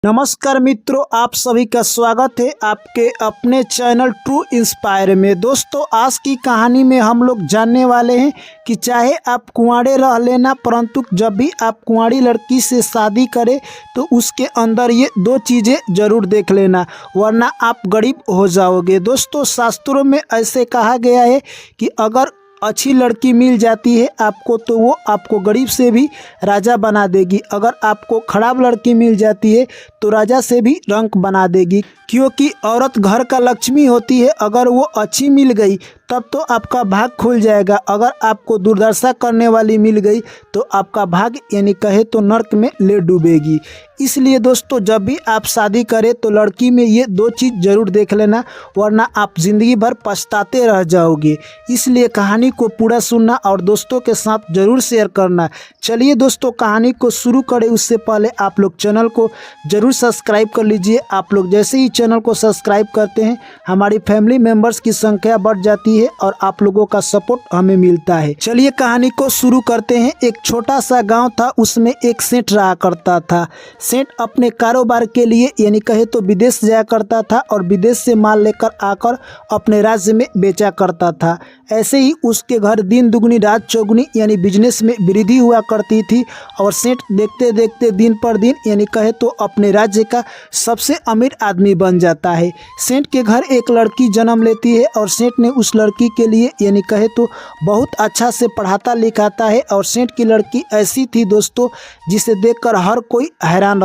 नमस्कार मित्रों, आप सभी का स्वागत है आपके अपने चैनल ट्रू इंस्पायर में। दोस्तों, आज की कहानी में हम लोग जानने वाले हैं कि चाहे आप कुंवारे रह लेना, परंतु जब भी आप कुंवारी लड़की से शादी करें तो उसके अंदर ये दो चीज़ें ज़रूर देख लेना, वरना आप गरीब हो जाओगे। दोस्तों, शास्त्रों में ऐसे कहा गया है कि अगर अच्छी लड़की मिल जाती है आपको तो वो आपको गरीब से भी राजा बना देगी, अगर आपको खराब लड़की मिल जाती है तो राजा से भी रंक बना देगी, क्योंकि औरत घर का लक्ष्मी होती है। अगर वो अच्छी मिल गई तब तो आपका भाग खुल जाएगा, अगर आपको दुर्दशा करने वाली मिल गई तो आपका भाग यानी कहे तो नर्क में ले डूबेगी। इसलिए दोस्तों, जब भी आप शादी करें तो लड़की में ये दो चीज़ ज़रूर देख लेना, वरना आप ज़िंदगी भर पछताते रह जाओगे। इसलिए कहानी को पूरा सुनना और दोस्तों के साथ ज़रूर शेयर करना। चलिए दोस्तों, कहानी को शुरू करें उससे पहले आप लोग चैनल को ज़रूर सब्सक्राइब कर लीजिए। आप लोग जैसे ही चैनल को सब्सक्राइब करते हैं हमारी फैमिली मेम्बर्स की संख्या बढ़ जाती है और आप लोगों का सपोर्ट हमें मिलता है। चलिए कहानी को शुरू करते हैं। एक छोटा सा गांव था, उसमें एक सेठ रहा करता था। सेठ अपने कारोबार के लिए यानी कहे तो विदेश जाया करता था और विदेश से माल लेकर आकर अपने राज्य में बेचा करता था। ऐसे ही उसके घर दिन दुगनी रात चौगुनी यानी बिजनेस में वृद्धि हुआ करती थी और सेठ देखते देखते दिन पर दिन यानी कहे तो अपने राज्य का सबसे अमीर आदमी बन जाता है। सेठ के घर एक लड़की जन्म लेती है और सेठ ने उस लड़की के लिए यानी कहे तो बहुत अच्छा से पढ़ाता लिखाता है। और सेठ की लड़की ऐसी थी दोस्तों जिसे देखकर हर कोई हैरान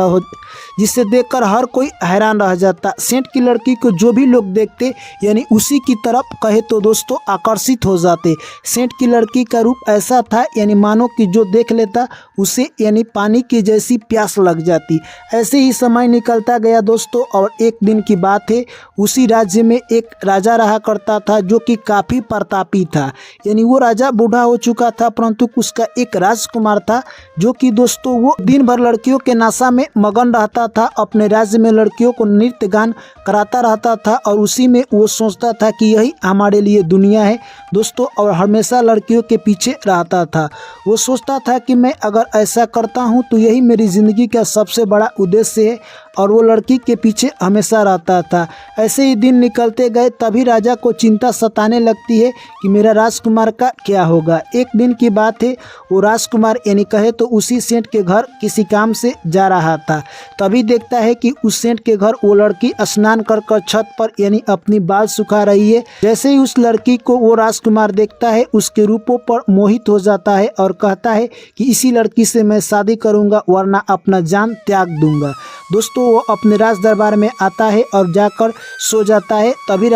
रह जाता। सेठ की लड़की को जो भी लोग देखते यानी उसी की तरफ कहे तो दोस्तों आकर्षित हो जाते। सेठ की लड़की का रूप ऐसा था यानी मानो कि जो देख लेता उसे यानी पानी की जैसी प्यास लग जाती। ऐसे ही समय निकलता गया दोस्तों, और एक दिन की बात है, उसी राज्य में एक राजा रहा करता था जो कि काफ़ी प्रतापी था। यानी वो राजा बूढ़ा हो चुका था, परंतु उसका एक राजकुमार था जो कि दोस्तों वो दिन भर लड़कियों के नशा में मगन रहता था। अपने राज्य में लड़कियों को नृत्य गान कराता रहता था और उसी में वो सोचता था कि यही हमारे लिए दुनिया है दोस्तों, और हमेशा लड़कियों के पीछे रहता था। वो सोचता था कि मैं अगर ऐसा करता हूँ तो यही मेरी ज़िंदगी का सबसे बड़ा उद्देश्य है, और वो लड़की के पीछे हमेशा रहता था। ऐसे ही दिन निकलते गए, तभी राजा को चिंता सताने लगती है कि मेरा राजकुमार का क्या होगा। एक दिन की बात है, वो राजकुमार यानी कहे तो उसी सेठ के घर किसी काम से जा रहा था। तभी देखता है कि उस सेठ के घर वो लड़की स्नान कर छत पर यानी अपनी बाल सुखा रही है। जैसे ही उस लड़की को वो राजकुमार देखता है उसके रूपों पर मोहित हो जाता है और कहता है कि इसी लड़की से मैं शादी करूंगा, वरना अपना जान त्याग दूंगा। दोस्तों, वो अपने राज दरबार में आता है और जाकर सो जाता है। तभी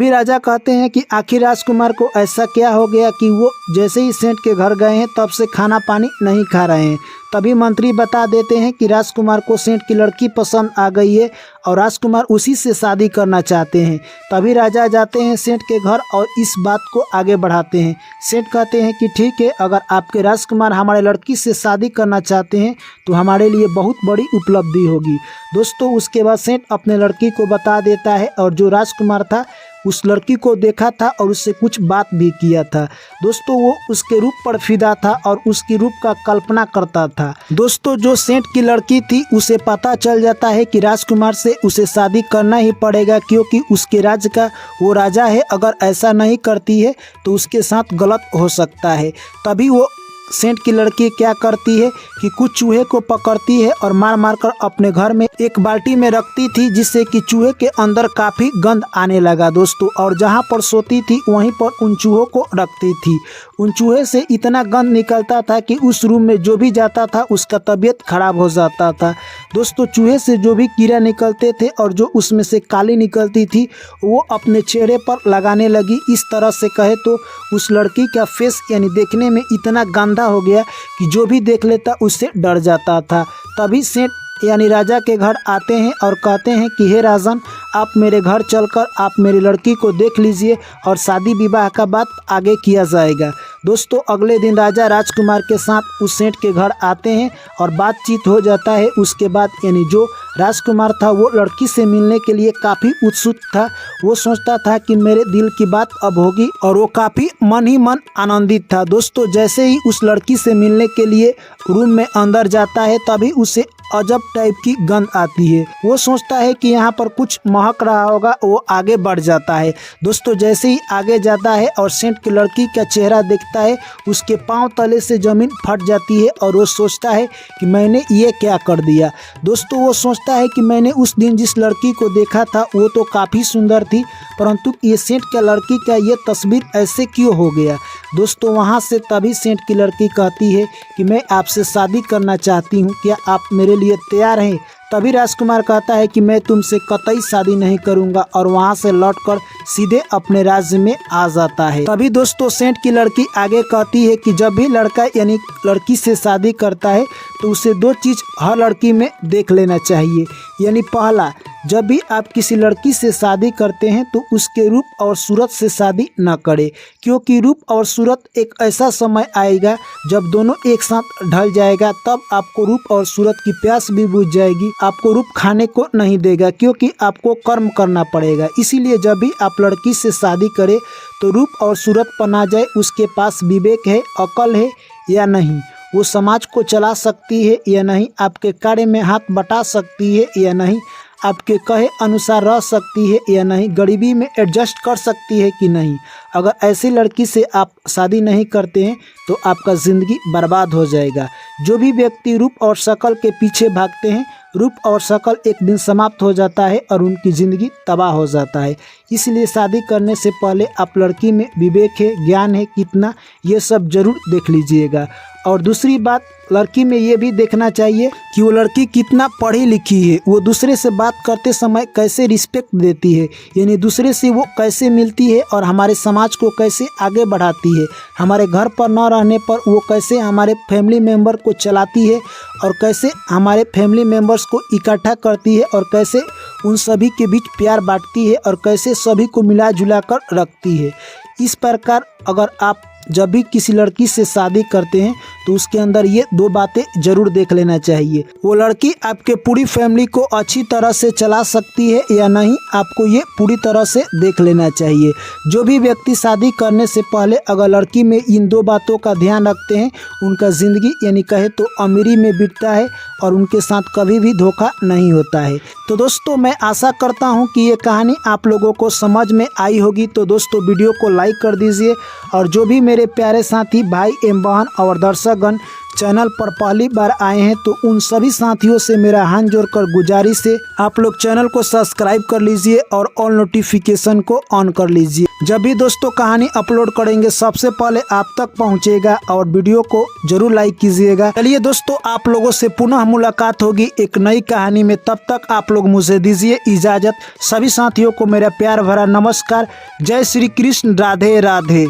राजा कहते हैं कि आखिर राजकुमार को ऐसा क्या हो गया कि वो जैसे ही सेठ के घर गए हैं तब से खाना पानी नहीं खा रहे हैं। तभी मंत्री बता देते हैं कि राजकुमार को सेठ की लड़की पसंद आ गई है और राजकुमार उसी से शादी करना चाहते हैं। तभी राजा जाते हैं सेठ के घर और इस बात को आगे बढ़ाते हैं। सेठ कहते हैं कि ठीक है, अगर आपके राजकुमार हमारे लड़की से शादी करना चाहते हैं तो हमारे लिए बहुत बड़ी उपलब्धि होगी। दोस्तों, उसके बाद सेठ अपने लड़की को बता देता है और जो राजकुमार था उस लड़की को देखा था और उससे कुछ बात भी किया था। दोस्तों, वो उसके रूप पर फिदा था और उसकी रूप का कल्पना करता था। दोस्तों, जो सेठ की लड़की थी उसे पता चल जाता है कि राजकुमार से उसे शादी करना ही पड़ेगा, क्योंकि उसके राज्य का वो राजा है। अगर ऐसा नहीं करती है तो उसके साथ गलत हो सकता है। तभी वो सेठ की लड़की क्या करती है कि कुछ चूहे को पकड़ती है और मार मार कर अपने घर में एक बाल्टी में रखती थी, जिससे कि चूहे के अंदर काफ़ी गंध आने लगा दोस्तों। और जहां पर सोती थी वहीं पर उन चूहों को रखती थी। उन चूहे से इतना गंध निकलता था कि उस रूम में जो भी जाता था उसका तबीयत खराब हो जाता था। दोस्तों, चूहे से जो भी कीड़ा निकलते थे और जो उसमें से काली निकलती थी वो अपने चेहरे पर लगाने लगी। इस तरह से कहे तो उस लड़की का फेस यानी देखने में इतना गंदा हो गया कि जो भी देख लेता उससे डर जाता था। तभी सेठ यानी राजा के घर आते हैं और कहते हैं कि हे राजन, आप मेरे घर चलकर आप मेरी लड़की को देख लीजिए और शादी विवाह का बात आगे किया जाएगा। दोस्तों, अगले दिन राजा राजकुमार के साथ उस सेठ के घर आते हैं और बातचीत हो जाता है। उसके बाद यानी जो राजकुमार था वो लड़की से मिलने के लिए काफ़ी उत्सुक था। वो सोचता था कि मेरे दिल की बात अब होगी और वो काफ़ी मन ही मन आनंदित था। दोस्तों, जैसे ही उस लड़की से मिलने के लिए रूम में अंदर जाता है तभी उसे अजब टाइप की गंध आती है। वो सोचता है कि यहाँ पर कुछ महक रहा होगा, वो आगे बढ़ जाता है। दोस्तों जैसे ही आगे जाता है और सेंट की लड़की का चेहरा देखता है, उसके पांव तले से ज़मीन फट जाती है और वो सोचता है कि मैंने ये क्या कर दिया। दोस्तों वो सोचता है कि मैंने उस दिन जिस लड़की को देखा था वो तो काफ़ी सुंदर थी, परंतु ये सेंट की लड़की का ये तस्वीर ऐसे क्यों हो गया। दोस्तों वहाँ से तभी सेंट की लड़की कहती है कि मैं आपसे शादी करना चाहती हूँ, क्या आप मेरे लिए तैयार हैं। तभी राजकुमार कहता है कि मैं तुमसे कतई शादी नहीं करूंगा और वहां से लौटकर सीधे अपने राज्य में आ जाता है। तभी दोस्तों सेंट की लड़की आगे कहती है कि जब भी लड़का यानी लड़की से शादी करता है तो उसे दो चीज़ हर लड़की में देख लेना चाहिए। यानी पहला, जब भी आप किसी लड़की से शादी करते हैं तो उसके रूप और सूरत से शादी न करें, क्योंकि रूप और सूरत एक ऐसा समय आएगा जब दोनों एक साथ ढल जाएगा, तब आपको रूप और सूरत की प्यास भी बुझ जाएगी। आपको रूप खाने को नहीं देगा क्योंकि आपको कर्म करना पड़ेगा। इसीलिए जब भी आप लड़की से शादी करें तो रूप और सूरत पर ना जाए, उसके पास विवेक है, अकल है या नहीं, वो समाज को चला सकती है या नहीं, आपके कार्य में हाथ बटा सकती है या नहीं, आपके कहे अनुसार रह सकती है या नहीं, गरीबी में एडजस्ट कर सकती है कि नहीं। अगर ऐसी लड़की से आप शादी नहीं करते हैं तो आपका ज़िंदगी बर्बाद हो जाएगा। जो भी व्यक्ति रूप और शक्ल के पीछे भागते हैं, रूप और शक्ल एक दिन समाप्त हो जाता है और उनकी ज़िंदगी तबाह हो जाता है। इसलिए शादी करने से पहले आप लड़की में विवेक है, ज्ञान है कितना, ये सब जरूर देख लीजिएगा। और दूसरी बात, लड़की में ये भी देखना चाहिए कि वो लड़की कितना पढ़ी लिखी है, वो दूसरे से बात करते समय कैसे रिस्पेक्ट देती है, यानी दूसरे से वो कैसे मिलती है और हमारे समाज को कैसे आगे बढ़ाती है, हमारे घर पर न रहने पर वो कैसे हमारे फैमिली मेम्बर को चलाती है और कैसे हमारे फैमिली मेम्बर्स को इकट्ठा करती है और कैसे उन सभी के बीच प्यार बांटती है और कैसे सभी को मिला जुला कर रखती है। इस प्रकार अगर आप जब भी किसी लड़की से शादी करते हैं तो उसके अंदर ये दो बातें जरूर देख लेना चाहिए। वो लड़की आपके पूरी फैमिली को अच्छी तरह से चला सकती है या नहीं, आपको ये पूरी तरह से देख लेना चाहिए। जो भी व्यक्ति शादी करने से पहले अगर लड़की में इन दो बातों का ध्यान रखते हैं, उनका ज़िंदगी यानी कहे तो अमीरी में बीतता है और उनके साथ कभी भी धोखा नहीं होता है। तो दोस्तों मैं आशा करता हूँ कि ये कहानी आप लोगों को समझ में आई होगी। तो दोस्तों वीडियो को लाइक कर दीजिए और जो भी मेरे प्यारे साथी भाई एवं बहन और दर्शकगण चैनल पर पहली बार आए हैं तो उन सभी साथियों से मेरा हाथ जोड़कर गुजारिश है, आप लोग चैनल को सब्सक्राइब कर लीजिए और ऑल नोटिफिकेशन को ऑन कर लीजिए। जब भी दोस्तों कहानी अपलोड करेंगे सबसे पहले आप तक पहुंचेगा और वीडियो को जरूर लाइक कीजिएगा। चलिए दोस्तों आप लोगों से पुनः मुलाकात होगी एक नई कहानी में, तब तक आप लोग मुझे दीजिए इजाज़त। सभी साथियों को मेरा प्यार भरा नमस्कार। जय श्री कृष्ण, राधे राधे।